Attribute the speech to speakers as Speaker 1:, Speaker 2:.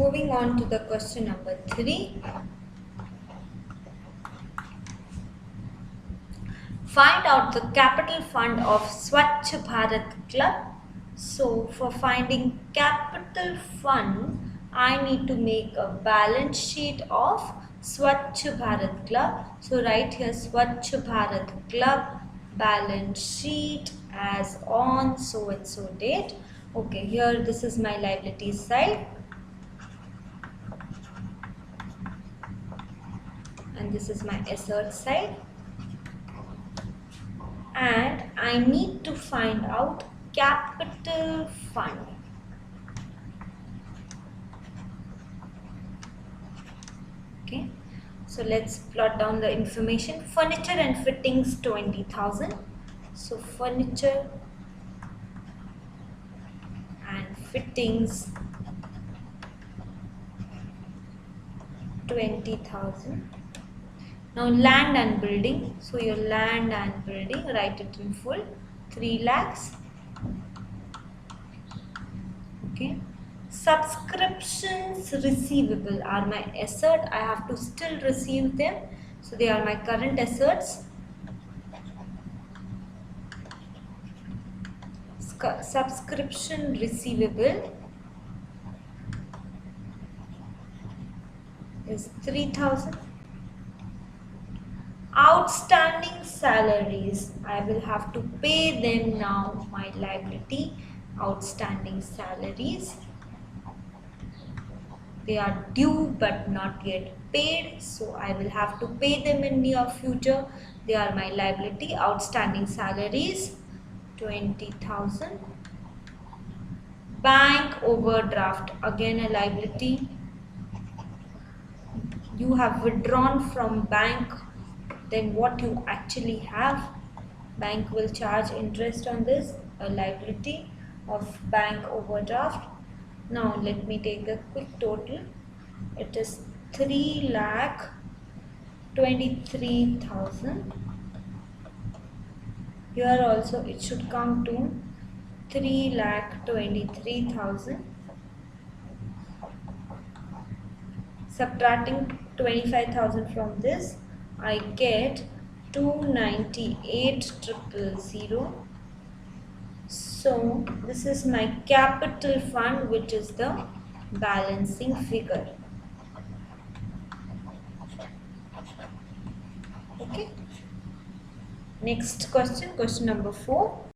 Speaker 1: Moving on to the question number 3. Find out the capital fund of Swachh Bharat Club. So for finding capital fund, I need to make a balance sheet of Swachh Bharat Club. So write here Swachh Bharat Club balance sheet as on so and so date. Okay, here this is my liabilities side. And this is my assets side. And I need to find out capital fund. Okay, so let's plot down the information. Furniture and fittings 20,000. So furniture and fittings 20,000. Now land and building, so your land and building, write it in full, 3 lakhs. Okay. Subscriptions receivable are my asset. I have to still receive them, so they are my current assets. Subscription receivable is 3,000. Outstanding salaries, I will have to pay them now, my liability. Outstanding salaries, they are due but not yet paid, so I will have to pay them in near future. They are my liability. Outstanding salaries 20,000. Bank overdraft, again a liability. You have withdrawn from bank, then what you actually have, bank will charge interest on this, a liability of bank overdraft. Now let me take a quick total. It is 3,23,000. Here also it should come to 3,23,000. Subtracting 25,000 from this, I get 298,000. So this is my capital fund, which is the balancing figure. Okay. Next question, question number 4.